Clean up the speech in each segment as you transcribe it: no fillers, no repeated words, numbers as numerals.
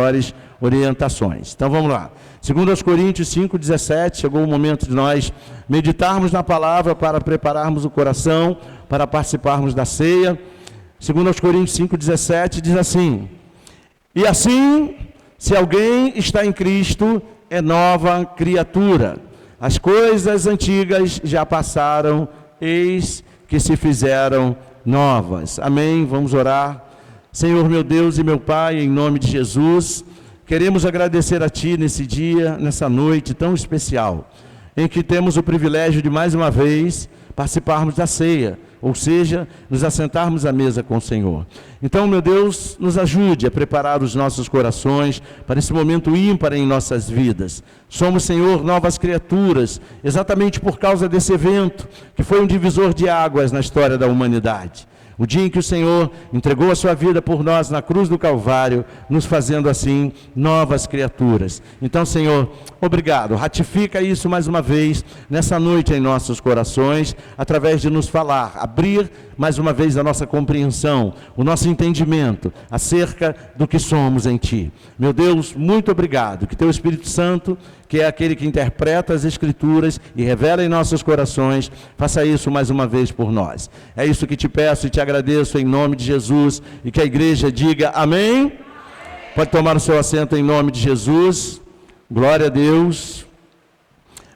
melhores orientações. Então vamos lá. 2 Coríntios 5,17, chegou o momento de nós meditarmos na palavra para prepararmos o coração, para participarmos da ceia. 2 Coríntios 5,17 diz assim: e assim, se alguém está em Cristo, é nova criatura. As coisas antigas já passaram, eis que se fizeram novas. Amém? Vamos orar. Senhor meu Deus e meu Pai, em nome de Jesus, queremos agradecer a Ti nesse dia, nessa noite tão especial, em que temos o privilégio de mais uma vez participarmos da ceia, ou seja, nos assentarmos à mesa com o Senhor. Então, meu Deus, nos ajude a preparar os nossos corações para esse momento ímpar em nossas vidas. Somos, Senhor, novas criaturas, exatamente por causa desse evento, que foi um divisor de águas na história da humanidade. O dia em que o Senhor entregou a sua vida por nós na cruz do Calvário, nos fazendo assim novas criaturas. Então, Senhor, obrigado. Ratifica isso mais uma vez nessa noite em nossos corações, através de nos falar, abrir mais uma vez a nossa compreensão, o nosso entendimento acerca do que somos em Ti. Meu Deus, muito obrigado. Que Teu Espírito Santo, que é aquele que interpreta as Escrituras e revela em nossos corações, faça isso mais uma vez por nós. É isso que te peço e te agradeço em nome de Jesus, e que a igreja diga amém. Amém. Pode tomar o seu assento em nome de Jesus. Glória a Deus.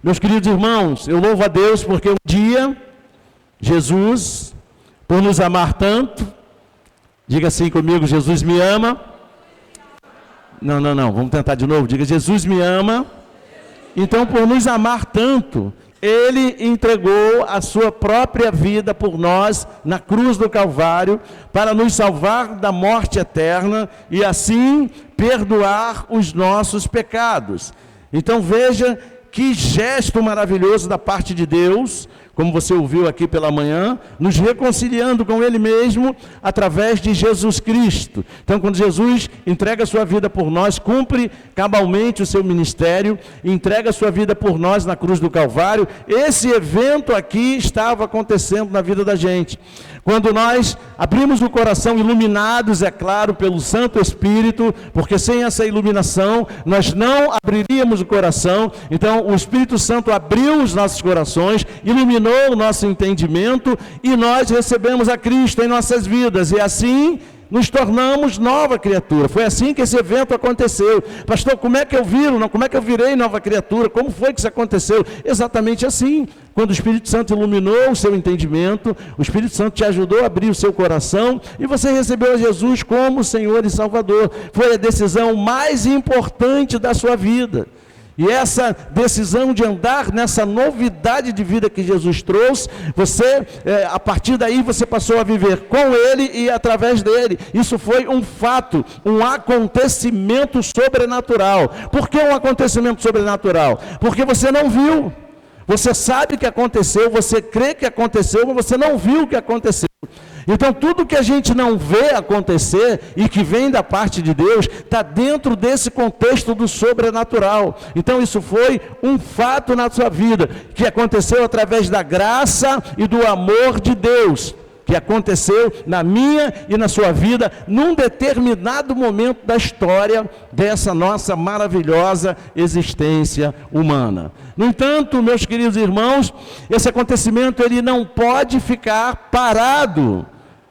Meus queridos irmãos, eu louvo a Deus porque um dia Jesus, por nos amar tanto, diga assim comigo: Jesus me ama. Não, vamos tentar de novo. Diga: Jesus me ama. Então, por nos amar tanto, Ele entregou a sua própria vida por nós na cruz do Calvário, para nos salvar da morte eterna e assim perdoar os nossos pecados. Então veja que gesto maravilhoso da parte de Deus, como você ouviu aqui pela manhã, nos reconciliando com Ele mesmo através de Jesus Cristo. Então, quando Jesus entrega a sua vida por nós, cumpre cabalmente o seu ministério, entrega a sua vida por nós na cruz do Calvário, esse evento aqui estava acontecendo na vida da gente. Quando nós abrimos o coração, iluminados, é claro, pelo Santo Espírito, porque sem essa iluminação, nós não abriríamos o coração. Então, o Espírito Santo abriu os nossos corações, iluminou o nosso entendimento, e nós recebemos a Cristo em nossas vidas, e assim nos tornamos nova criatura. Foi assim que esse evento aconteceu. Pastor, como é que eu viro? Não, como é que eu virei nova criatura? Como foi que isso aconteceu? Exatamente assim. Quando o Espírito Santo iluminou o seu entendimento, o Espírito Santo te ajudou a abrir o seu coração, e você recebeu a Jesus como Senhor e Salvador. Foi a decisão mais importante da sua vida. E essa decisão de andar nessa novidade de vida que Jesus trouxe, você, a partir daí, você passou a viver com Ele e através dEle. Isso foi um fato, um acontecimento sobrenatural. Por que um acontecimento sobrenatural? Porque você não viu. Você sabe que aconteceu, você crê que aconteceu, mas você não viu o que aconteceu. Então, tudo que a gente não vê acontecer e que vem da parte de Deus, está dentro desse contexto do sobrenatural. Então, isso foi um fato na sua vida, que aconteceu através da graça e do amor de Deus, que aconteceu na minha e na sua vida, num determinado momento da história dessa nossa maravilhosa existência humana. No entanto, meus queridos irmãos, esse acontecimento ele não pode ficar parado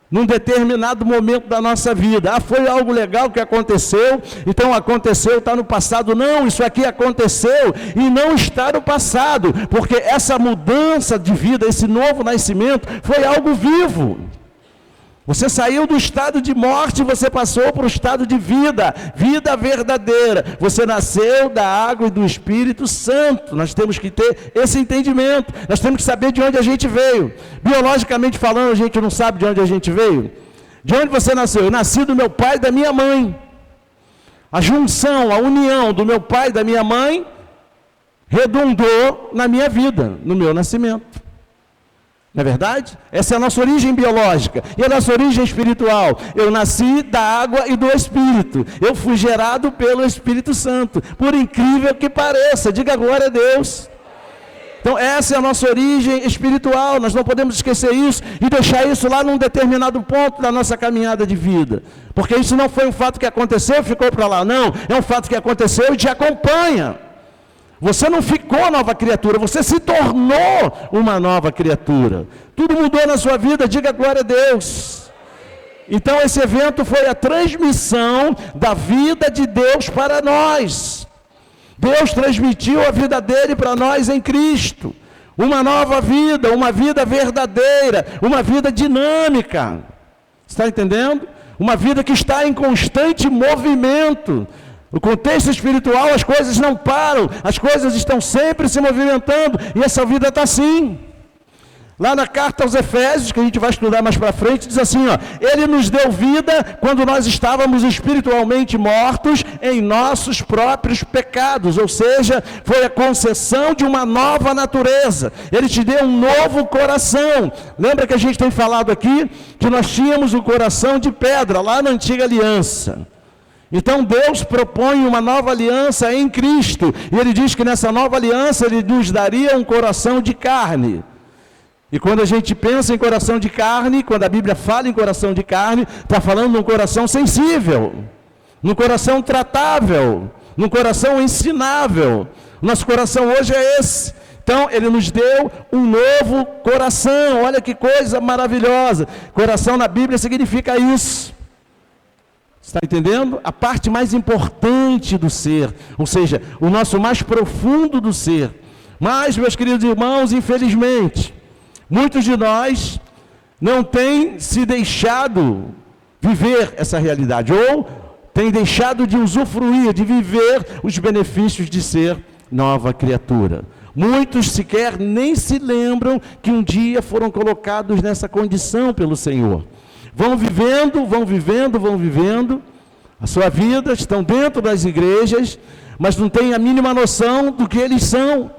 num determinado momento da nossa vida. Foi algo legal que aconteceu, então aconteceu, está no passado. Não, isso aqui aconteceu e não está no passado, porque essa mudança de vida, esse novo nascimento, foi algo vivo. Você saiu do estado de morte, você passou para o estado de vida, vida verdadeira. Você nasceu da água e do Espírito Santo. Nós temos que ter esse entendimento, nós temos que saber de onde a gente veio. Biologicamente falando, a gente não sabe de onde a gente veio. De onde você nasceu? Eu nasci do meu pai e da minha mãe. A junção, a união do meu pai e da minha mãe redundou na minha vida, no meu nascimento. Não é verdade? Essa é a nossa origem biológica. E a nossa origem espiritual. Eu nasci da água e do Espírito. Eu fui gerado pelo Espírito Santo. Por incrível que pareça. Diga glória a Deus. Então essa é a nossa origem espiritual, nós não podemos esquecer isso e deixar isso lá num determinado ponto da nossa caminhada de vida, porque isso não foi um fato que aconteceu e ficou para lá, não, é um fato que aconteceu e te acompanha. Você não ficou nova criatura, você se tornou uma nova criatura, tudo mudou na sua vida, diga glória a Deus. Então esse evento foi a transmissão da vida de Deus para nós. Deus transmitiu a vida dele para nós em Cristo. Uma nova vida, uma vida verdadeira, uma vida dinâmica. Está entendendo? Uma vida que está em constante movimento. No contexto espiritual as coisas não param, as coisas estão sempre se movimentando, e essa vida está assim. Lá na carta aos Efésios, que a gente vai estudar mais para frente, diz assim, ó, ele nos deu vida quando nós estávamos espiritualmente mortos em nossos próprios pecados, ou seja, foi a concessão de uma nova natureza. Ele te deu um novo coração. Lembra que a gente tem falado aqui que nós tínhamos um coração de pedra lá na antiga aliança. Então Deus propõe uma nova aliança em Cristo, e ele diz que nessa nova aliança ele nos daria um coração de carne. E quando a gente pensa em coração de carne, quando a Bíblia fala em coração de carne, está falando de um coração sensível, num coração tratável, num coração ensinável. Nosso coração hoje é esse. Então, ele nos deu um novo coração. Olha que coisa maravilhosa. Coração na Bíblia significa isso. Está entendendo? A parte mais importante do ser, ou seja, o nosso mais profundo do ser. Mas, meus queridos irmãos, infelizmente, muitos de nós não têm se deixado viver essa realidade, ou têm deixado de usufruir, de viver os benefícios de ser nova criatura. Muitos sequer nem se lembram que um dia foram colocados nessa condição pelo Senhor. Vão vivendo, a sua vida, estão dentro das igrejas, mas não têm a mínima noção do que eles são.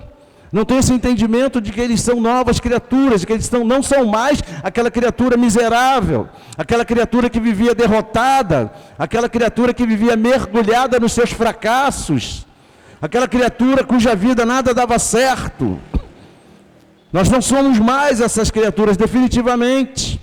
Não tem esse entendimento de que eles são novas criaturas, de que eles não são mais aquela criatura miserável, aquela criatura que vivia derrotada, aquela criatura que vivia mergulhada nos seus fracassos, aquela criatura cuja vida nada dava certo. Nós não somos mais essas criaturas, definitivamente.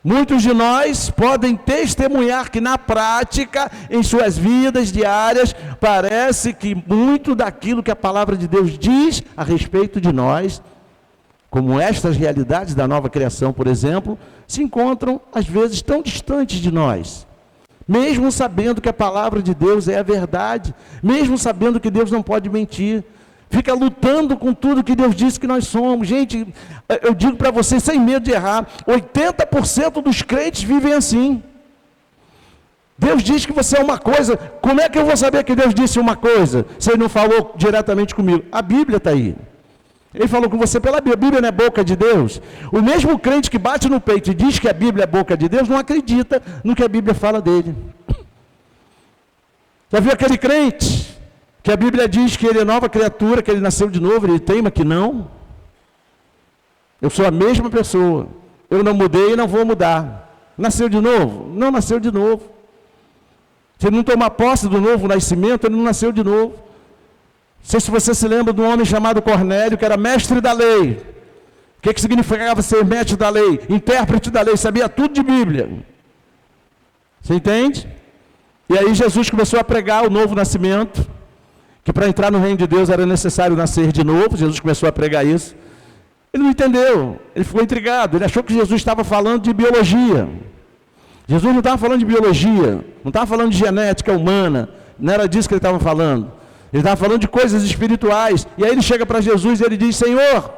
Muitos de nós podem testemunhar que na prática, em suas vidas diárias, parece que muito daquilo que a palavra de Deus diz a respeito de nós, como estas realidades da nova criação, por exemplo, se encontram às vezes tão distantes de nós. Mesmo sabendo que a palavra de Deus é a verdade, mesmo sabendo que Deus não pode mentir, fica lutando com tudo que Deus disse que nós somos. Gente, eu digo para vocês sem medo de errar, 80% dos crentes vivem assim. Deus diz que você é uma coisa, como é que eu vou saber que Deus disse uma coisa, se Ele não falou diretamente comigo? A Bíblia está aí. Ele falou com você pela Bíblia. A Bíblia não é boca de Deus. O mesmo crente que bate no peito e diz que a Bíblia é boca de Deus, não acredita no que a Bíblia fala dele. Já viu aquele crente que a Bíblia diz que ele é nova criatura, que ele nasceu de novo, ele teima que não? Eu sou a mesma pessoa, eu não mudei e não vou mudar. Nasceu de novo? Não nasceu de novo. Se ele não tomar posse do novo nascimento, ele não nasceu de novo. Não sei se você se lembra de um homem chamado Cornélio, que era mestre da lei. O que significava ser mestre da lei? Intérprete da lei, sabia tudo de Bíblia. Você entende? E aí Jesus começou a pregar o novo nascimento, que para entrar no reino de Deus era necessário nascer de novo. Jesus começou a pregar isso. Ele não entendeu, ele ficou intrigado, ele achou que Jesus estava falando de biologia. Jesus não estava falando de biologia, não estava falando de genética humana, não era disso que ele estava falando. Ele estava falando de coisas espirituais. E aí ele chega para Jesus e ele diz: Senhor,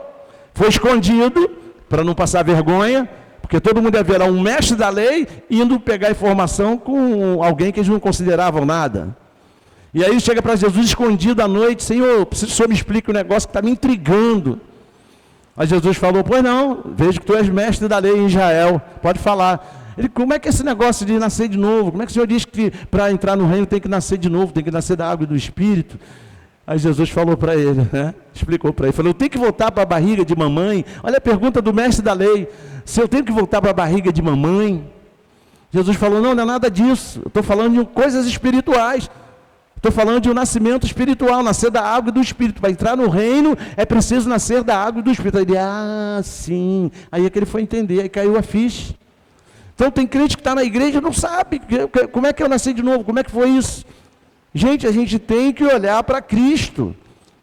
foi escondido, para não passar vergonha, porque todo mundo ia ver lá um mestre da lei indo pegar informação com alguém que eles não consideravam nada. E aí chega para Jesus escondido à noite: Senhor, preciso que o Senhor me explique um negócio que está me intrigando. Aí Jesus falou: pois não, vejo que tu és mestre da lei em Israel, pode falar. Ele: como é que é esse negócio de nascer de novo? Como é que o Senhor diz que para entrar no reino tem que nascer de novo, tem que nascer da água e do Espírito? Aí Jesus falou para ele, explicou para ele, falou: eu tenho que voltar para a barriga de mamãe? Olha a pergunta do mestre da lei: se eu tenho que voltar para a barriga de mamãe? Jesus falou: não, não é nada disso, eu estou falando de coisas espirituais. Estou falando de um nascimento espiritual, nascer da água e do Espírito. Para entrar no reino é preciso nascer da água e do Espírito. Aí ele, sim. Aí é que ele foi entender, aí caiu a ficha. Então tem crente que está na igreja e não sabe como é que eu nasci de novo, como é que foi isso. Gente, a gente tem que olhar para Cristo.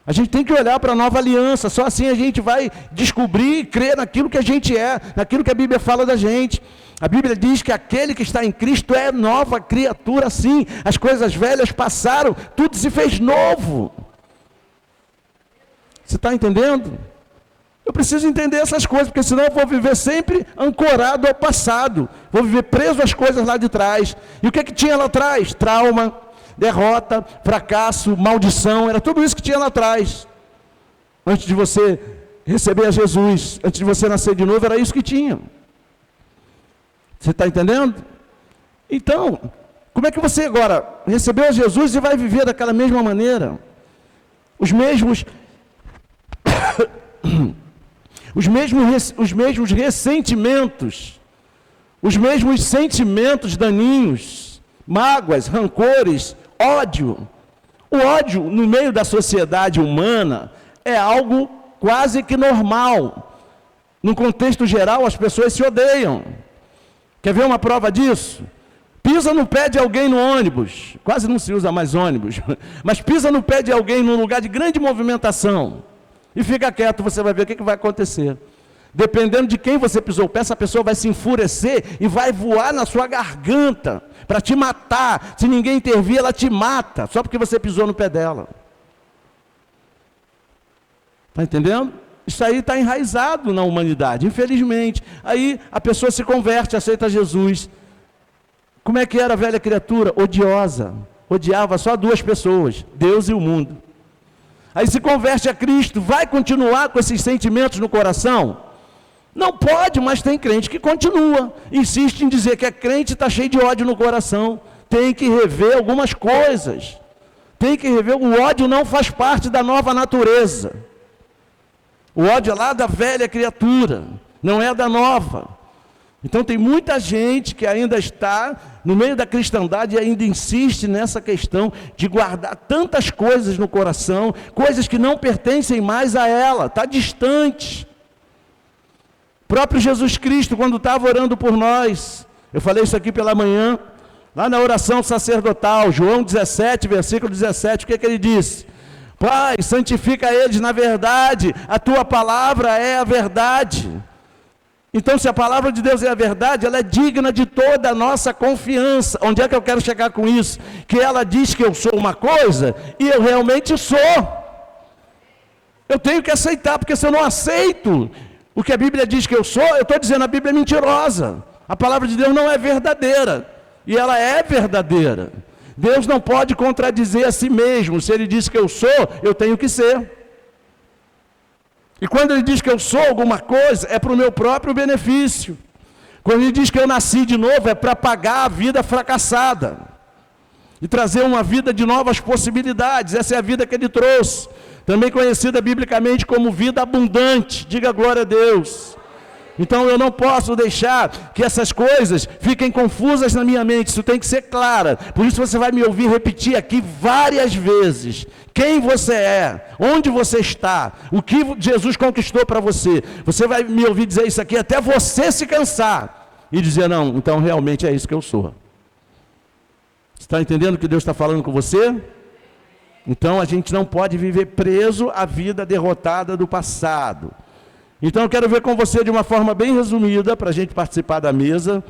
A gente tem que olhar para a nova aliança. Só assim a gente vai descobrir e crer naquilo que a gente é, naquilo que a Bíblia fala da gente. A Bíblia diz que aquele que está em Cristo é nova criatura, sim. As coisas velhas passaram, tudo se fez novo. Você está entendendo? Eu preciso entender essas coisas, porque senão eu vou viver sempre ancorado ao passado. Vou viver preso às coisas lá de trás. E o que tinha lá atrás? Trauma, derrota, fracasso, maldição. Era tudo isso que tinha lá atrás. Antes de você receber a Jesus, antes de você nascer de novo, era isso que tinha. Você está entendendo? Então, como é que você agora recebeu a Jesus e vai viver daquela mesma maneira? Os mesmos ressentimentos, os mesmos sentimentos daninhos, mágoas, rancores, ódio. O ódio no meio da sociedade humana é algo quase que normal. No contexto geral, as pessoas se odeiam. Quer ver uma prova disso? Pisa no pé de alguém no ônibus, quase não se usa mais ônibus, mas pisa no pé de alguém num lugar de grande movimentação e fica quieto, você vai ver o que vai acontecer. Dependendo de quem você pisou o pé, essa pessoa vai se enfurecer e vai voar na sua garganta para te matar. Se ninguém intervir, ela te mata, só porque você pisou no pé dela. Está entendendo? Isso aí está enraizado na humanidade, infelizmente. Aí a pessoa se converte, aceita Jesus. Como é que era a velha criatura? Odiosa. Odiava só duas pessoas, Deus e o mundo. Aí se converte a Cristo, vai continuar com esses sentimentos no coração? Não pode, mas tem crente que continua. Insiste em dizer que é crente e está cheio de ódio no coração. Tem que rever algumas coisas. Tem que rever, o ódio não faz parte da nova natureza. O ódio é lá da velha criatura, não é da nova. Então tem muita gente que ainda está no meio da cristandade e ainda insiste nessa questão de guardar tantas coisas no coração, coisas que não pertencem mais a ela, está distante. O próprio Jesus Cristo, quando estava orando por nós, eu falei isso aqui pela manhã, lá na oração sacerdotal, João 17, versículo 17, o que ele disse? Pai, santifica eles na verdade, a tua palavra é a verdade. Então, se a palavra de Deus é a verdade, ela é digna de toda a nossa confiança. Onde é que eu quero chegar com isso? Que ela diz que eu sou uma coisa e eu realmente sou. Eu tenho que aceitar, porque se eu não aceito o que a Bíblia diz que eu sou, eu estou dizendo a Bíblia é mentirosa. A palavra de Deus não é verdadeira, e ela é verdadeira. Deus não pode contradizer a si mesmo. Se Ele diz que eu sou, eu tenho que ser. E quando Ele diz que eu sou alguma coisa, é para o meu próprio benefício. Quando Ele diz que eu nasci de novo, é para pagar a vida fracassada. E trazer uma vida de novas possibilidades. Essa é a vida que Ele trouxe. Também conhecida biblicamente como vida abundante. Diga glória a Deus. Então eu não posso deixar que essas coisas fiquem confusas na minha mente, isso tem que ser clara. Por isso você vai me ouvir repetir aqui várias vezes. Quem você é, onde você está, o que Jesus conquistou para você. Você vai me ouvir dizer isso aqui até você se cansar e dizer, não, então realmente é isso que eu sou. Você está entendendo o que Deus está falando com você? Então a gente não pode viver preso à vida derrotada do passado. Então eu quero ver com você de uma forma bem resumida, para a gente participar da mesa,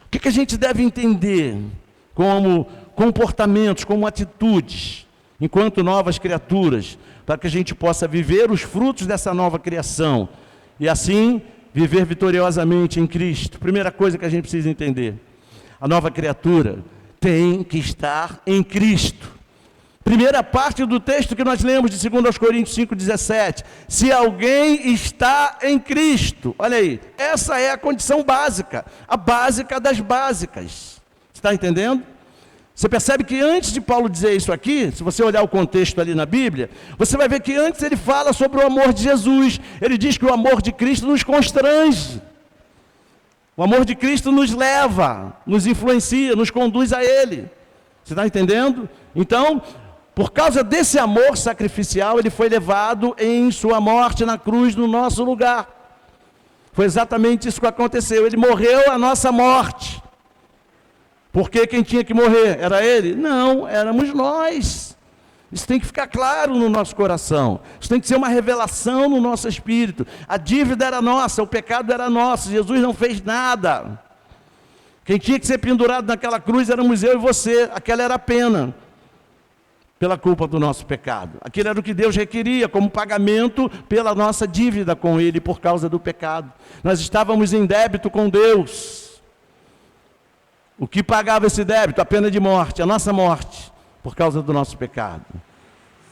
o que a gente deve entender como comportamentos, como atitudes, enquanto novas criaturas, para que a gente possa viver os frutos dessa nova criação, e assim viver vitoriosamente em Cristo. Primeira coisa que a gente precisa entender, a nova criatura tem que estar em Cristo. Primeira parte do texto que nós lemos de 2 Coríntios 5,17. Se alguém está em Cristo, olha aí, essa é a condição básica, a básica das básicas. Você está entendendo? Você percebe que antes de Paulo dizer isso aqui, se você olhar o contexto ali na Bíblia, você vai ver que antes ele fala sobre o amor de Jesus. Ele diz que o amor de Cristo nos constrange. O amor de Cristo nos leva, nos influencia, nos conduz a Ele. Você está entendendo? Então, por causa desse amor sacrificial, ele foi levado em sua morte na cruz no nosso lugar. Foi exatamente isso que aconteceu. Ele morreu a nossa morte. Porque quem tinha que morrer? Era ele? Não, éramos nós. Isso tem que ficar claro no nosso coração. Isso tem que ser uma revelação no nosso espírito. A dívida era nossa, o pecado era nosso. Jesus não fez nada. Quem tinha que ser pendurado naquela cruz éramos eu e você. Aquela era a pena pela culpa do nosso pecado. Aquilo era o que Deus requeria como pagamento pela nossa dívida com Ele por causa do pecado. Nós estávamos em débito com Deus. O que pagava esse débito? A pena de morte, a nossa morte, por causa do nosso pecado.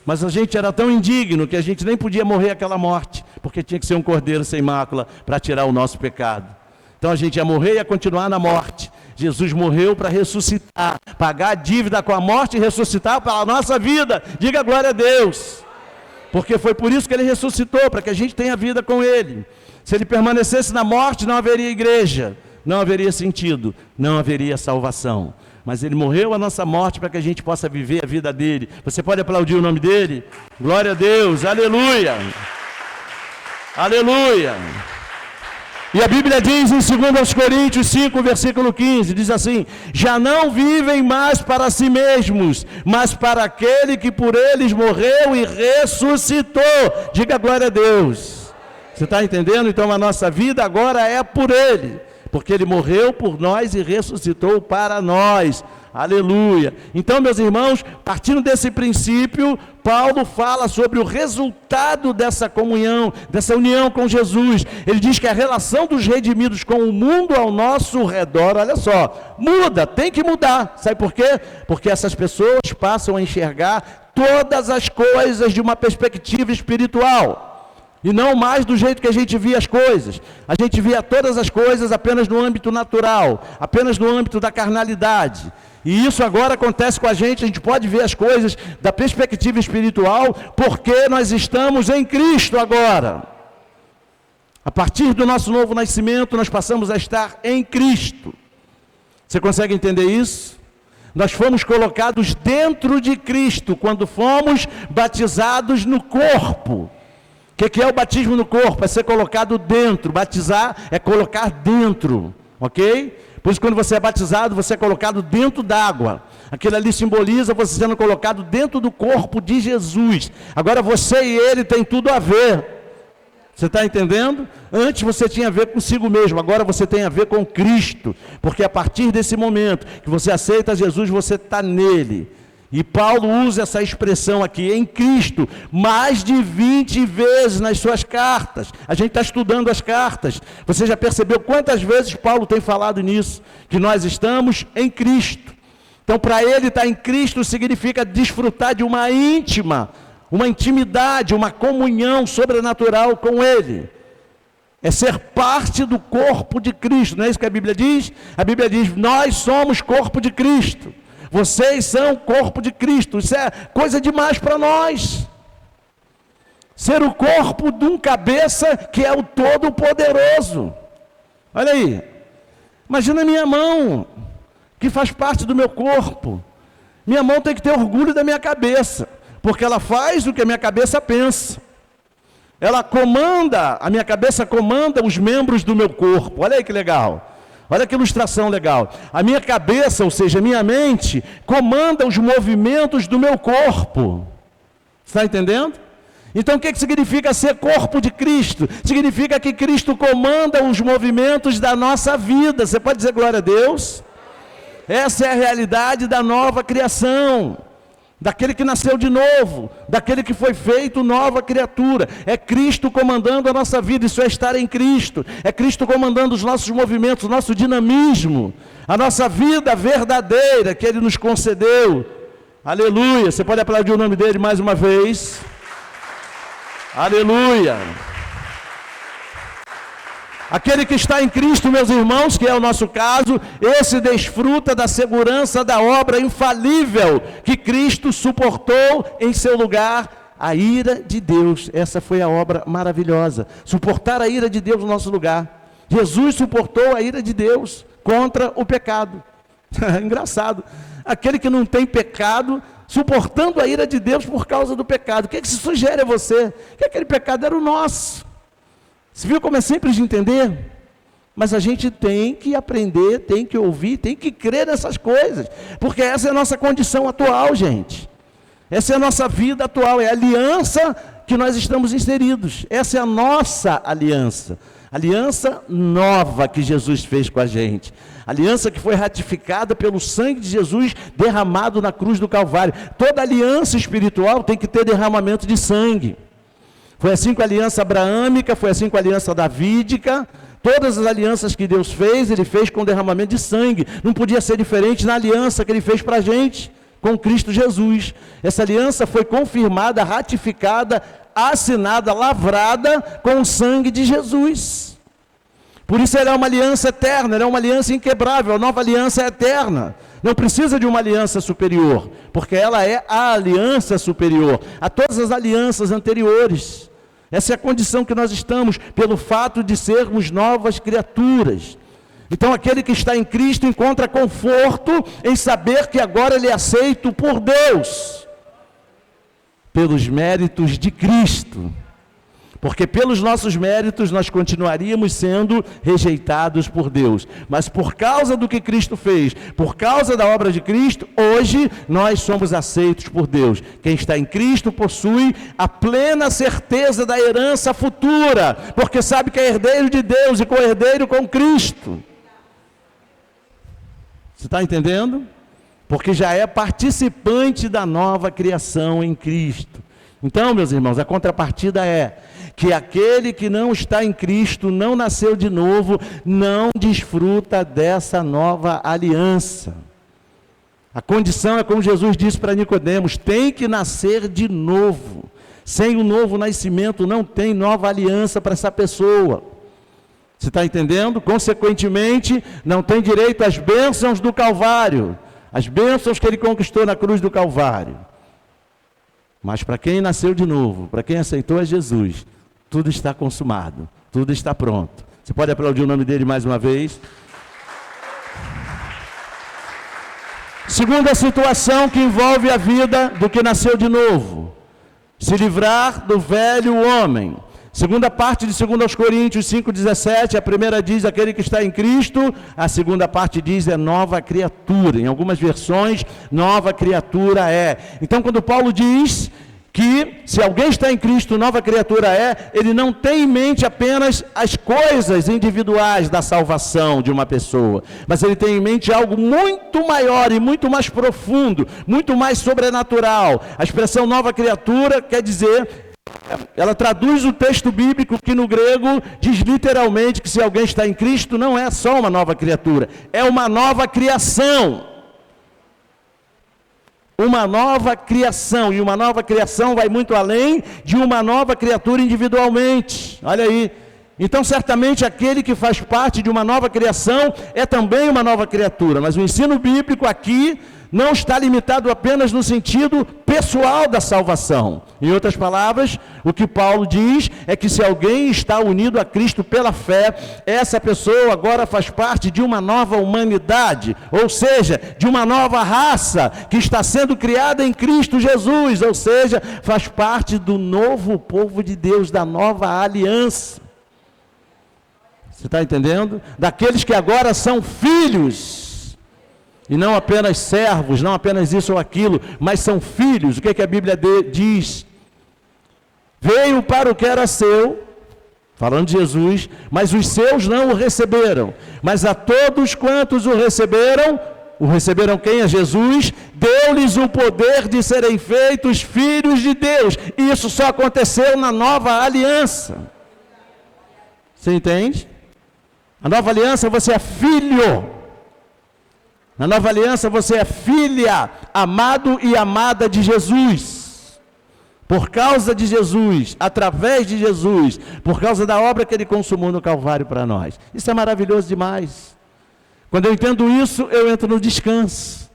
Mas a gente era tão indigno que a gente nem podia morrer aquela morte, porque tinha que ser um cordeiro sem mácula para tirar o nosso pecado. Então a gente ia morrer e ia continuar na morte. Jesus morreu para ressuscitar, pagar a dívida com a morte e ressuscitar para a nossa vida. Diga glória a Deus. Porque foi por isso que ele ressuscitou, para que a gente tenha vida com ele. Se ele permanecesse na morte, não haveria igreja, não haveria sentido, não haveria salvação. Mas ele morreu a nossa morte para que a gente possa viver a vida dele. Você pode aplaudir o nome dele? Glória a Deus, aleluia. Aleluia. E a Bíblia diz em 2 Coríntios 5, versículo 15, diz assim: já não vivem mais para si mesmos, mas para aquele que por eles morreu e ressuscitou. Diga glória a Deus. Você está entendendo? Então a nossa vida agora é por ele, porque ele morreu por nós e ressuscitou para nós. Aleluia. Então, meus irmãos, partindo desse princípio, Paulo fala sobre o resultado dessa comunhão, dessa união com Jesus. Ele diz que a relação dos redimidos com o mundo ao nosso redor, olha só, muda, tem que mudar. Sabe por quê? Porque essas pessoas passam a enxergar todas as coisas de uma perspectiva espiritual. E não mais do jeito que a gente via as coisas. A gente via todas as coisas apenas no âmbito natural, apenas no âmbito da carnalidade. E isso agora acontece com a gente pode ver as coisas da perspectiva espiritual, porque nós estamos em Cristo agora. A partir do nosso novo nascimento, nós passamos a estar em Cristo. Você consegue entender isso? Nós fomos colocados dentro de Cristo, quando fomos batizados no corpo. O que é o batismo no corpo? É ser colocado dentro. Batizar é colocar dentro, ok? Por isso, quando você é batizado, você é colocado dentro d'água. Aquilo ali simboliza você sendo colocado dentro do corpo de Jesus. Agora você e ele tem tudo a ver. Você está entendendo? Antes você tinha a ver consigo mesmo, agora você tem a ver com Cristo. Porque a partir desse momento que você aceita Jesus, você está nele. E Paulo usa essa expressão aqui, em Cristo, mais de 20 vezes nas suas cartas. A gente está estudando as cartas. Você já percebeu quantas vezes Paulo tem falado nisso? Que nós estamos em Cristo. Então, para ele estar em Cristo significa desfrutar de uma íntima, uma intimidade, uma comunhão sobrenatural com ele. É ser parte do corpo de Cristo. Não é isso que a Bíblia diz? A Bíblia diz, nós somos corpo de Cristo. Vocês são o corpo de Cristo. Isso é coisa demais para nós. Ser o corpo de um cabeça que é o Todo-Poderoso. Olha aí. Imagina a minha mão, que faz parte do meu corpo. Minha mão tem que ter orgulho da minha cabeça, porque ela faz o que a minha cabeça pensa. Ela comanda, a minha cabeça comanda os membros do meu corpo. Olha aí que legal. Olha que ilustração legal. A minha cabeça, ou seja, a minha mente, comanda os movimentos do meu corpo. Está entendendo? Então o que significa ser corpo de Cristo? Significa que Cristo comanda os movimentos da nossa vida. Você pode dizer glória a Deus? Essa é a realidade da nova criação. Daquele que nasceu de novo, daquele que foi feito nova criatura. É Cristo comandando a nossa vida, isso é estar em Cristo. É Cristo comandando os nossos movimentos, o nosso dinamismo, a nossa vida verdadeira que Ele nos concedeu. Aleluia, você pode aplaudir o nome dEle mais uma vez. Aleluia. Aquele que está em Cristo, meus irmãos, que é o nosso caso, esse desfruta da segurança da obra infalível que Cristo suportou em seu lugar, a ira de Deus. Essa foi a obra maravilhosa, suportar a ira de Deus no nosso lugar. Jesus suportou a ira de Deus contra o pecado. Engraçado, aquele que não tem pecado, suportando a ira de Deus por causa do pecado. O que se sugere a você? Que aquele pecado era o nosso. Você viu como é simples de entender? Mas a gente tem que aprender, tem que ouvir, tem que crer nessas coisas, porque essa é a nossa condição atual, gente. Essa é a nossa vida atual, é a aliança que nós estamos inseridos. Essa é a nossa aliança. Aliança nova que Jesus fez com a gente. Aliança que foi ratificada pelo sangue de Jesus derramado na cruz do Calvário. Toda aliança espiritual tem que ter derramamento de sangue. Foi assim com a aliança abraâmica, foi assim com a aliança davídica. Todas as alianças que Deus fez, Ele fez com derramamento de sangue. Não podia ser diferente na aliança que Ele fez para a gente, com Cristo Jesus. Essa aliança foi confirmada, ratificada, assinada, lavrada com o sangue de Jesus. Por isso ela é uma aliança eterna, ela é uma aliança inquebrável, a nova aliança é eterna. Não precisa de uma aliança superior, porque ela é a aliança superior a todas as alianças anteriores. Essa é a condição que nós estamos, pelo fato de sermos novas criaturas. Então aquele que está em Cristo encontra conforto em saber que agora ele é aceito por Deus, pelos méritos de Cristo. Porque pelos nossos méritos nós continuaríamos sendo rejeitados por Deus. Mas por causa do que Cristo fez, por causa da obra de Cristo, hoje nós somos aceitos por Deus. Quem está em Cristo possui a plena certeza da herança futura, porque sabe que é herdeiro de Deus e co-herdeiro com Cristo. Você está entendendo? Porque já é participante da nova criação em Cristo. Então, meus irmãos, a contrapartida é que aquele que não está em Cristo, não nasceu de novo, não desfruta dessa nova aliança. A condição é como Jesus disse para Nicodemos, tem que nascer de novo. Sem o novo nascimento não tem nova aliança para essa pessoa. Você está entendendo? Consequentemente, não tem direito às bênçãos do Calvário, as bênçãos que ele conquistou na cruz do Calvário. Mas para quem nasceu de novo, para quem aceitou a Jesus, tudo está consumado, tudo está pronto. Você pode aplaudir o nome dele mais uma vez? Segunda situação que envolve a vida do que nasceu de novo: se livrar do velho homem. Segunda parte de 2 Coríntios 5,17, a primeira diz aquele que está em Cristo, a segunda parte diz é nova criatura. Em algumas versões, nova criatura é. Então, quando Paulo diz que se alguém está em Cristo, nova criatura é, ele não tem em mente apenas as coisas individuais da salvação de uma pessoa, mas ele tem em mente algo muito maior e muito mais profundo, muito mais sobrenatural. A expressão nova criatura quer dizer, ela traduz o texto bíblico que no grego diz literalmente que se alguém está em Cristo não é só uma nova criatura, é uma nova criação. Uma nova criação, e uma nova criação vai muito além de uma nova criatura individualmente. Olha aí. Então certamente aquele que faz parte de uma nova criação é também uma nova criatura, mas o ensino bíblico aqui não está limitado apenas no sentido pessoal da salvação. Em outras palavras, o que Paulo diz é que se alguém está unido a Cristo pela fé, essa pessoa agora faz parte de uma nova humanidade, ou seja, de uma nova raça que está sendo criada em Cristo Jesus, ou seja, faz parte do novo povo de Deus, da nova aliança. Você está entendendo? Daqueles que agora são filhos. E não apenas servos, não apenas isso ou aquilo, mas são filhos. O que a Bíblia diz? Veio para o que era seu, falando de Jesus, mas os seus não o receberam. Mas a todos quantos o receberam quem? A Jesus, deu-lhes o poder de serem feitos filhos de Deus. E isso só aconteceu na nova aliança. Você entende? A nova aliança você é filho. Na nova aliança você é filha, amado e amada de Jesus. Por causa de Jesus, através de Jesus, por causa da obra que Ele consumou no Calvário para nós. Isso é maravilhoso demais. Quando eu entendo isso, eu entro no descanso,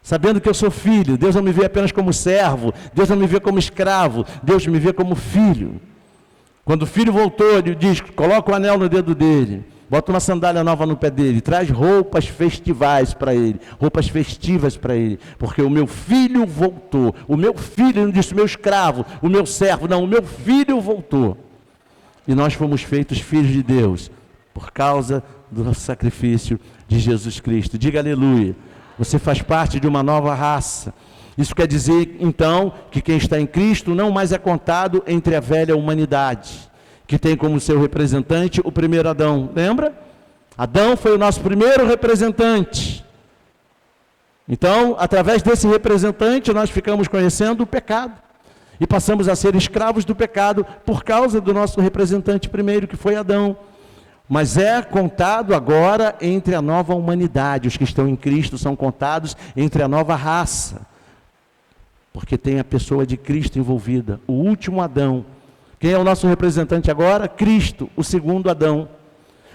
sabendo que eu sou filho. Deus não me vê apenas como servo, Deus não me vê como escravo, Deus me vê como filho. Quando o filho voltou, ele diz, coloca o anel no dedo dele. bota uma sandália nova no pé dele, traz roupas festivais para ele, roupas festivas para ele, porque o meu filho voltou. O meu filho, não disse o meu escravo, o meu servo, não, o meu filho voltou. E nós fomos feitos filhos de Deus, por causa do sacrifício de Jesus Cristo. Diga aleluia. Você faz parte de uma nova raça. Isso quer dizer, então, que quem está em Cristo não mais é contado entre a velha humanidade, que tem como seu representante o primeiro Adão. Lembra? Adão foi o nosso primeiro representante. Então, através desse representante, nós ficamos conhecendo o pecado. E passamos a ser escravos do pecado por causa do nosso representante primeiro, que foi Adão. Mas é contado agora entre a nova humanidade. Os que estão em Cristo são contados entre a nova raça. Porque tem a pessoa de Cristo envolvida, o último Adão. Quem é o nosso representante agora? Cristo, o segundo Adão.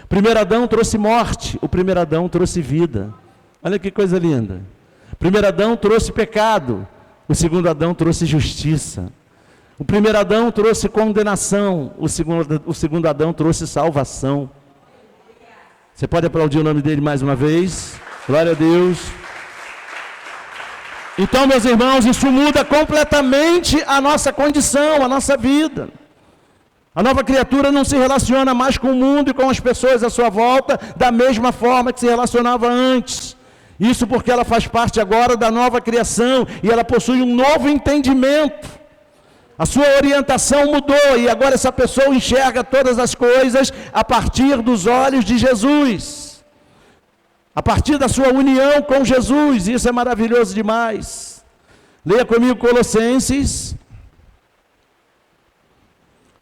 O primeiro Adão trouxe morte, o primeiro Adão trouxe vida. Olha que coisa linda. O primeiro Adão trouxe pecado, o segundo Adão trouxe justiça. O primeiro Adão trouxe condenação, o segundo Adão trouxe salvação. Você pode aplaudir o nome dele mais uma vez? Glória a Deus. Então, meus irmãos, isso muda completamente a nossa condição, a nossa vida. A nova criatura não se relaciona mais com o mundo e com as pessoas à sua volta da mesma forma que se relacionava antes. Isso porque ela faz parte agora da nova criação e ela possui um novo entendimento. A sua orientação mudou e agora essa pessoa enxerga todas as coisas a partir dos olhos de Jesus. A partir da sua união com Jesus, isso é maravilhoso demais. Leia comigo Colossenses.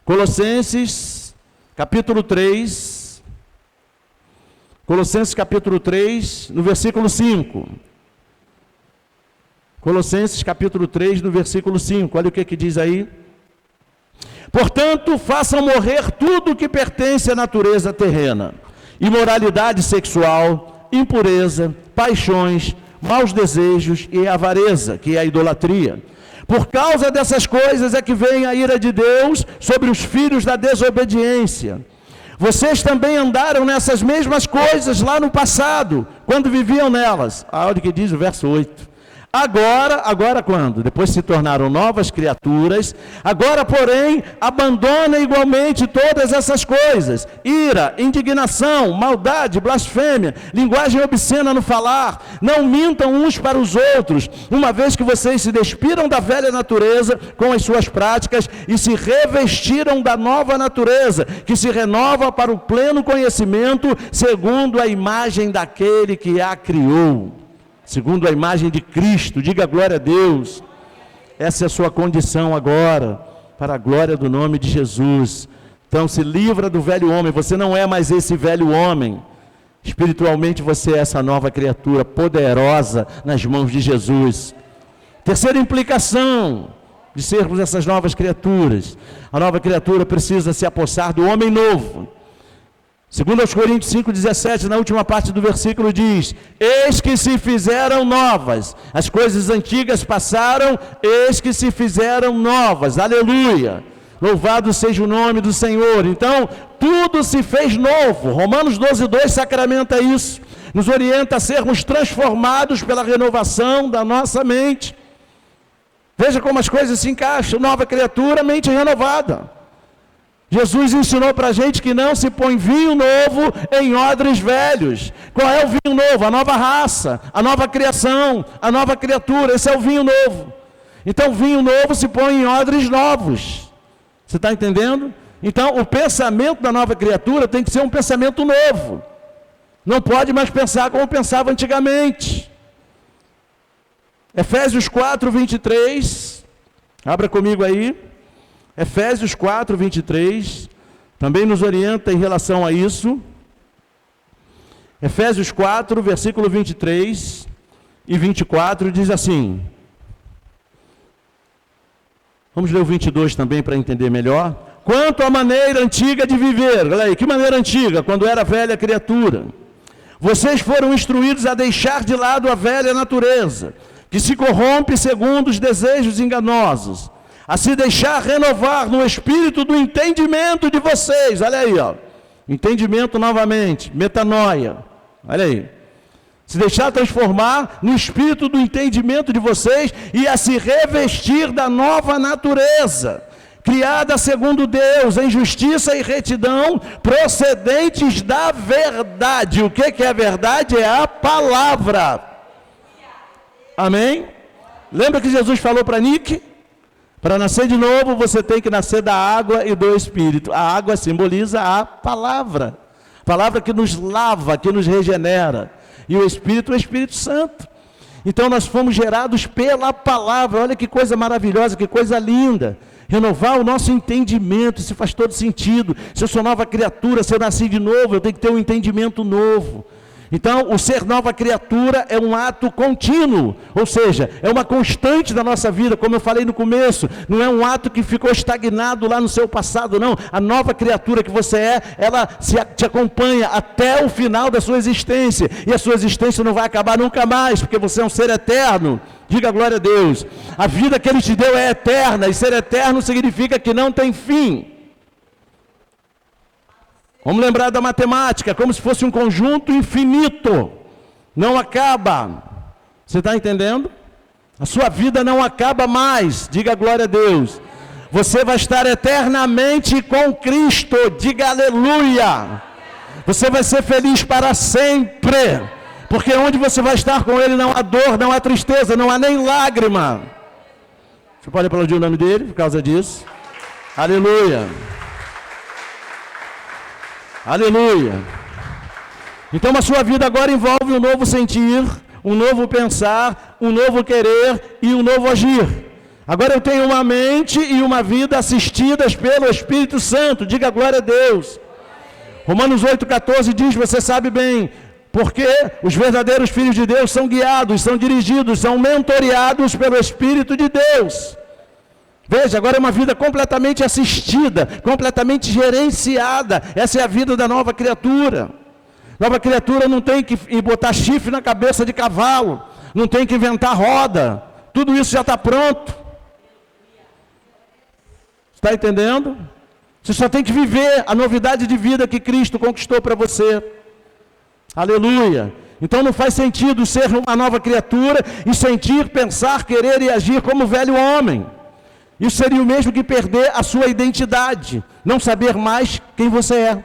Colossenses, capítulo 3. Colossenses, capítulo 3, no versículo 5. Colossenses, capítulo 3, no versículo 5. Olha o que diz aí. Portanto, façam morrer tudo que pertence à natureza terrena. Imoralidade sexual, impureza, paixões, maus desejos e avareza, que é a idolatria. Por causa dessas coisas é que vem a ira de Deus sobre os filhos da desobediência. Vocês também andaram nessas mesmas coisas lá no passado, quando viviam nelas. Olha o que diz o verso 8. Agora quando? Depois se tornaram novas criaturas, agora, porém, abandona igualmente todas essas coisas: ira, indignação, maldade, blasfêmia, linguagem obscena no falar. Não mintam uns para os outros, uma vez que vocês se despiram da velha natureza com as suas práticas e se revestiram da nova natureza, que se renova para o pleno conhecimento, segundo a imagem daquele que a criou. Segundo a imagem de Cristo. Diga glória a Deus. Essa é a sua condição agora, para a glória do nome de Jesus. Então se livra do velho homem, você não é mais esse velho homem. Espiritualmente você é essa nova criatura, poderosa nas mãos de Jesus. Terceira implicação de sermos essas novas criaturas. A nova criatura precisa se apossar do homem novo. Segundo aos Coríntios 5,17, na última parte do versículo diz: eis que se fizeram novas, as coisas antigas passaram, eis que se fizeram novas, aleluia, louvado seja o nome do Senhor. Então, tudo se fez novo. Romanos 12,2 sacramenta isso, nos orienta a sermos transformados pela renovação da nossa mente. Veja como as coisas se encaixam: nova criatura, mente renovada. Jesus ensinou para a gente que não se põe vinho novo em odres velhos. Qual é o vinho novo? A nova raça, a nova criação, a nova criatura. Esse é o vinho novo. Então, vinho novo se põe em odres novos. Você está entendendo? Então, o pensamento da nova criatura tem que ser um pensamento novo. Não pode mais pensar como pensava antigamente. Efésios 4, 23. Abra comigo aí. Efésios 4, 23, também nos orienta em relação a isso. Efésios 4, versículo 23 e 24, diz assim. Vamos ler o 22 também para entender melhor. Quanto à maneira antiga de viver, olha aí, que maneira antiga? Quando era velha criatura. Vocês foram instruídos a deixar de lado a velha natureza, que se corrompe segundo os desejos enganosos, a se deixar renovar no espírito do entendimento de vocês, olha aí, ó, Entendimento novamente, metanoia. Olha aí. Se deixar transformar no espírito do entendimento de vocês e a se revestir da nova natureza, criada segundo Deus, em justiça e retidão, procedentes da verdade. O que é a verdade? É a palavra. Amém? Lembra que Jesus falou para Nick? Para nascer de novo, você tem que nascer da água e do Espírito. A água simboliza a palavra. A palavra que nos lava, que nos regenera. E o Espírito é o Espírito Santo. Então nós fomos gerados pela palavra. Olha que coisa maravilhosa, que coisa linda. Renovar o nosso entendimento, isso faz todo sentido. Se eu sou nova criatura, se eu nasci de novo, eu tenho que ter um entendimento novo. Então, o ser nova criatura é um ato contínuo, ou seja, é uma constante da nossa vida, como eu falei no começo, não é um ato que ficou estagnado lá no seu passado, não. A nova criatura que você é, ela te acompanha até o final da sua existência, e a sua existência não vai acabar nunca mais, porque você é um ser eterno. Diga glória a Deus. A vida que Ele te deu é eterna, e ser eterno significa que não tem fim. Vamos lembrar da matemática, como se fosse um conjunto infinito, não acaba. Você está entendendo? A sua vida não acaba mais, diga glória a Deus. Você vai estar eternamente com Cristo, diga aleluia. Você vai ser feliz para sempre, porque onde você vai estar com Ele não há dor, não há tristeza, não há nem lágrima. Você pode aplaudir o nome dele por causa disso? Aleluia. Aleluia. Então a sua vida agora envolve um novo sentir, um novo pensar, um novo querer e um novo agir. Agora eu tenho uma mente e uma vida assistidas pelo Espírito Santo. Diga glória a Deus. Romanos 8,14 diz, você sabe bem, porque os verdadeiros filhos de Deus são guiados, são dirigidos, são mentoreados pelo Espírito de Deus. Veja, agora é uma vida completamente assistida, completamente gerenciada. Essa é a vida da nova criatura. Nova criatura não tem que botar chifre na cabeça de cavalo, não tem que inventar roda. Tudo isso já está pronto. Está entendendo? Você só tem que viver a novidade de vida que Cristo conquistou para você. Aleluia. Então não faz sentido ser uma nova criatura e sentir, pensar, querer e agir como o velho homem. Isso seria o mesmo que perder a sua identidade, não saber mais quem você é.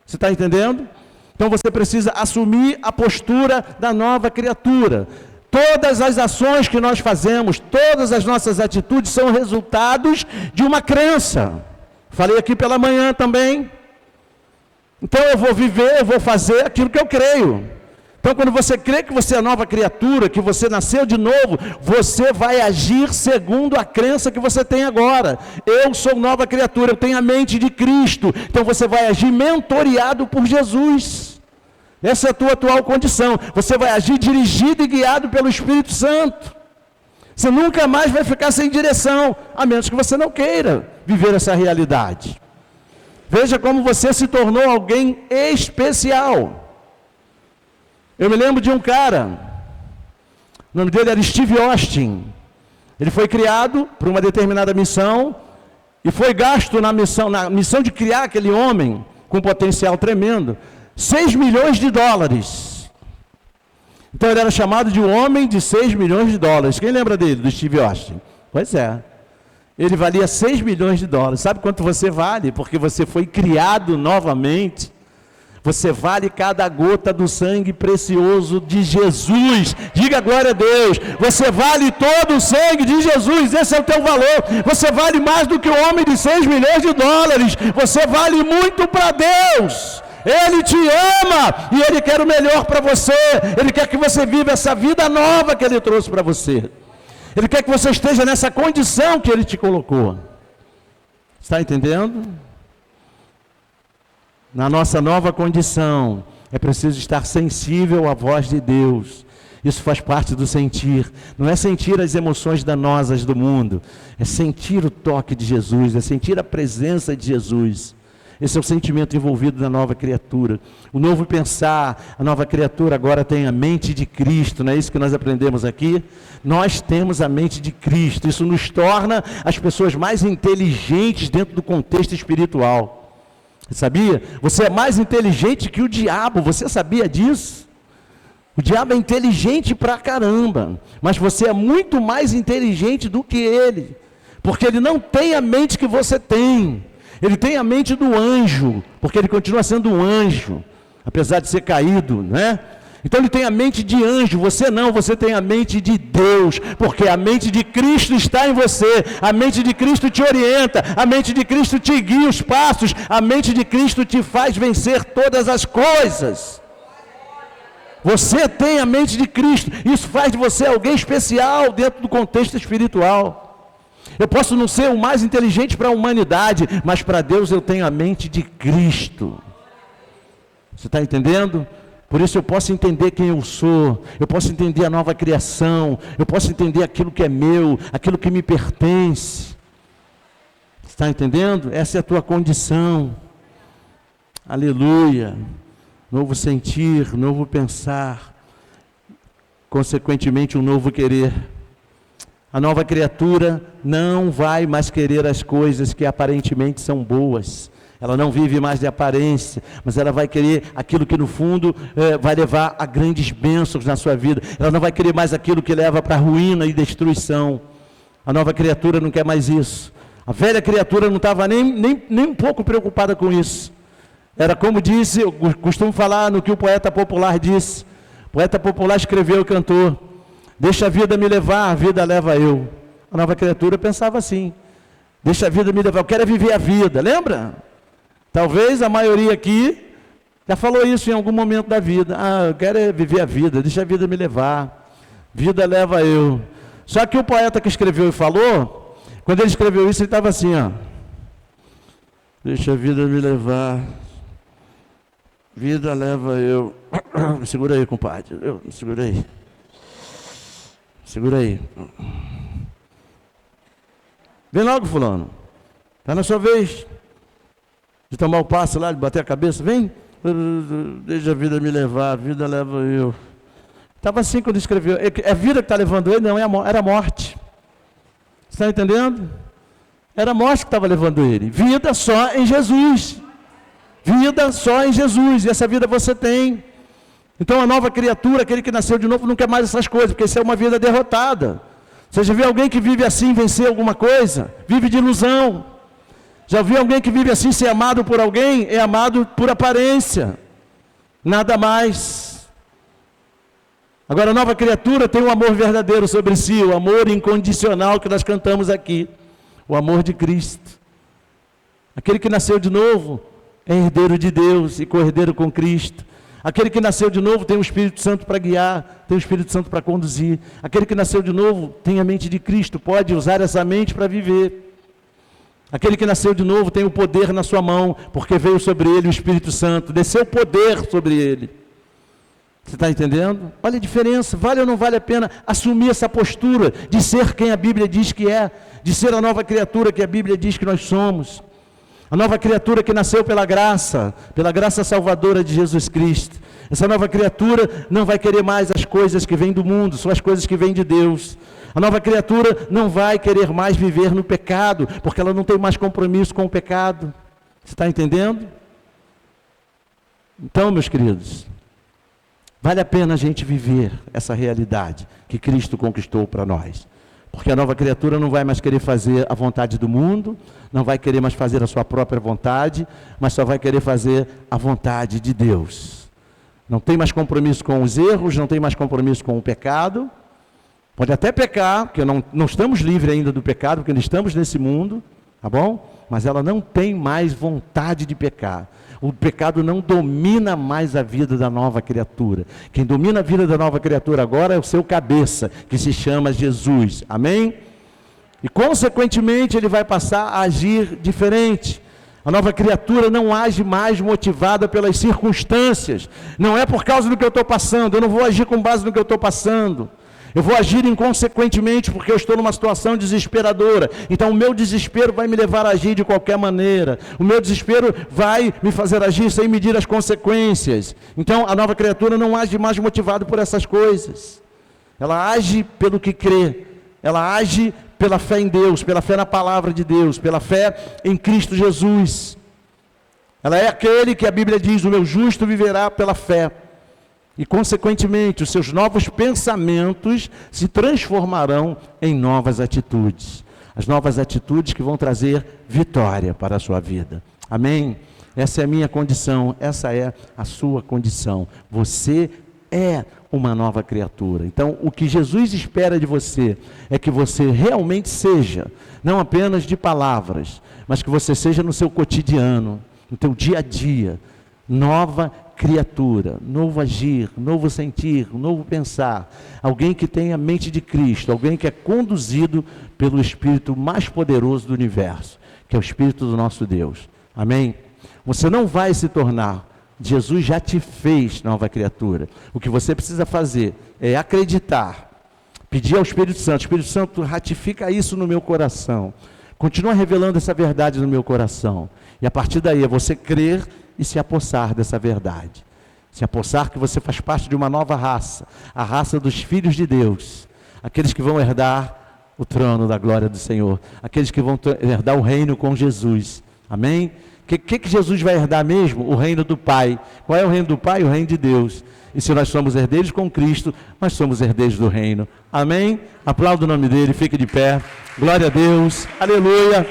Você está entendendo? Então você precisa assumir a postura da nova criatura. Todas as ações que nós fazemos, todas as nossas atitudes são resultados de uma crença. Falei aqui pela manhã também. Então eu vou viver, eu vou fazer aquilo que eu creio. Então, quando você crê que você é nova criatura, que você nasceu de novo, você vai agir segundo a crença que você tem agora. Eu sou nova criatura, eu tenho a mente de Cristo. Então, você vai agir mentoreado por Jesus. Essa é a tua atual condição. Você vai agir dirigido e guiado pelo Espírito Santo. Você nunca mais vai ficar sem direção, a menos que você não queira viver essa realidade. Veja como você se tornou alguém especial. Eu me lembro de um cara, o nome dele era Steve Austin. Ele foi criado para uma determinada missão e foi gasto na missão de criar aquele homem com potencial tremendo, $6 milhões. Então ele era chamado de um homem de $6 milhões. Quem lembra dele, do Steve Austin? Pois é. Ele valia $6 milhões. Sabe quanto você vale? Porque você foi criado novamente. Você vale cada gota do sangue precioso de Jesus. Diga glória a Deus. Você vale todo o sangue de Jesus. Esse é o teu valor. Você vale mais do que o homem de $6 milhões. Você vale muito para Deus. Ele te ama e Ele quer o melhor para você. Ele quer que você viva essa vida nova que Ele trouxe para você. Ele quer que você esteja nessa condição que Ele te colocou. Está entendendo? Na nossa nova condição, é preciso estar sensível à voz de Deus. Isso faz parte do sentir. Não é sentir as emoções danosas do mundo. É sentir o toque de Jesus, é sentir a presença de Jesus. Esse é o sentimento envolvido na nova criatura. O novo pensar, a nova criatura agora tem a mente de Cristo. Não é isso que nós aprendemos aqui? Nós temos a mente de Cristo. Isso nos torna as pessoas mais inteligentes dentro do contexto espiritual. Sabia? Você é mais inteligente que o diabo, você sabia disso? O diabo é inteligente pra caramba, mas você é muito mais inteligente do que ele, porque ele não tem a mente que você tem, ele tem a mente do anjo, porque ele continua sendo um anjo, apesar de ser caído, né? Então ele tem a mente de anjo, você não, você tem a mente de Deus, porque a mente de Cristo está em você, a mente de Cristo te orienta, a mente de Cristo te guia os passos, a mente de Cristo te faz vencer todas as coisas. Você tem a mente de Cristo, isso faz de você alguém especial dentro do contexto espiritual. Eu posso não ser o mais inteligente para a humanidade, mas para Deus eu tenho a mente de Cristo. Você está entendendo? Por isso eu posso entender quem eu sou, eu posso entender a nova criação, eu posso entender aquilo que é meu, aquilo que me pertence. Está entendendo? Essa é a tua condição. Aleluia. Novo sentir, novo pensar, consequentemente um novo querer. A nova criatura não vai mais querer as coisas que aparentemente são boas. Ela não vive mais de aparência, mas ela vai querer aquilo que no fundo vai levar a grandes bênçãos na sua vida. Ela não vai querer mais aquilo que leva para a ruína e destruição. A nova criatura não quer mais isso. A velha criatura não estava nem um pouco preocupada com isso. Era como disse, eu costumo falar no que o poeta popular disse. O poeta popular escreveu e cantou: deixa a vida me levar, a vida leva eu. A nova criatura pensava assim: deixa a vida me levar, eu quero viver a vida. Lembra? Talvez a maioria aqui já falou isso em algum momento da vida. Eu quero viver a vida, deixa a vida me levar. Vida leva eu. Só que o poeta que escreveu e falou, quando ele escreveu isso, ele estava assim, ó. Deixa a vida me levar. Vida leva eu. Segura aí, compadre. Segura aí. Segura aí. Vem logo, fulano. Está na sua vez de tomar o passo lá, de bater a cabeça. Vem. Deixa a vida me levar. A vida leva eu. Estava assim quando escreveu. É a vida que está levando ele? Não, era a morte. Você está entendendo? Era a morte que estava levando ele. Vida só em Jesus. Vida só em Jesus, e essa vida você tem. Então a nova criatura, aquele que nasceu de novo, não quer mais essas coisas, porque isso é uma vida derrotada. Você já viu alguém que vive assim vencer alguma coisa? Vive de ilusão. Já viu alguém que vive assim ser amado por alguém? É amado por aparência, nada mais. Agora a nova criatura tem um amor verdadeiro sobre si, o amor incondicional que nós cantamos aqui, o amor de Cristo. Aquele que nasceu de novo é herdeiro de Deus e co-herdeiro com Cristo. Aquele que nasceu de novo tem o Espírito Santo para guiar, tem o Espírito Santo para conduzir. Aquele que nasceu de novo tem a mente de Cristo, pode usar essa mente para viver. Aquele que nasceu de novo tem o poder na sua mão, porque veio sobre ele o Espírito Santo, desceu poder sobre ele. Você está entendendo? Olha a diferença, vale ou não vale a pena assumir essa postura de ser quem a Bíblia diz que é, de ser a nova criatura que a Bíblia diz que nós somos. A nova criatura que nasceu pela graça salvadora de Jesus Cristo. Essa nova criatura não vai querer mais as coisas que vêm do mundo, são as coisas que vêm de Deus. A nova criatura não vai querer mais viver no pecado, porque ela não tem mais compromisso com o pecado. Você está entendendo? Então, meus queridos, vale a pena a gente viver essa realidade que Cristo conquistou para nós. Porque a nova criatura não vai mais querer fazer a vontade do mundo, não vai querer mais fazer a sua própria vontade, mas só vai querer fazer a vontade de Deus. Não tem mais compromisso com os erros, não tem mais compromisso com o pecado. Pode até pecar, porque não estamos livres ainda do pecado, porque não estamos nesse mundo, tá bom? Mas ela não tem mais vontade de pecar. O pecado não domina mais a vida da nova criatura. Quem domina a vida da nova criatura agora é o seu cabeça, que se chama Jesus. Amém? E consequentemente ele vai passar a agir diferente. A nova criatura não age mais motivada pelas circunstâncias. Não é por causa do que eu estou passando. Eu não vou agir com base no que eu estou passando. Eu vou agir inconsequentemente porque eu estou numa situação desesperadora. Então o meu desespero vai me levar a agir de qualquer maneira. O meu desespero vai me fazer agir sem medir as consequências. Então a nova criatura não age mais motivada por essas coisas. Ela age pelo que crê. Ela age pela fé em Deus, pela fé na palavra de Deus, pela fé em Cristo Jesus. Ela é aquele que a Bíblia diz, o meu justo viverá pela fé. E, consequentemente, os seus novos pensamentos se transformarão em novas atitudes. As novas atitudes que vão trazer vitória para a sua vida. Amém? Essa é a minha condição, essa é a sua condição. Você é uma nova criatura. Então, o que Jesus espera de você é que você realmente seja, não apenas de palavras, mas que você seja no seu cotidiano, no teu dia a dia, nova criatura, novo agir, novo sentir, novo pensar. Alguém que tem a mente de Cristo, alguém que é conduzido pelo Espírito mais poderoso do universo, que é o Espírito do nosso Deus. Amém? Você não vai se tornar, Jesus já te fez nova criatura. O que você precisa fazer é acreditar, pedir ao Espírito Santo, ratifica isso no meu coração. Continua revelando essa verdade no meu coração. E a partir daí é você crer e se apossar dessa verdade. Se apossar que você faz parte de uma nova raça, a raça dos filhos de Deus. Aqueles que vão herdar o trono da glória do Senhor. Aqueles que vão herdar o reino com Jesus. Amém? O que Jesus vai herdar mesmo? O reino do Pai. Qual é o reino do Pai? O reino de Deus. E se nós somos herdeiros com Cristo, nós somos herdeiros do reino. Amém? Aplauda o nome dele, fique de pé. Glória a Deus. Aleluia.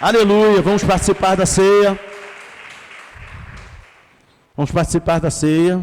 Aleluia. Vamos participar da ceia. Vamos participar da ceia.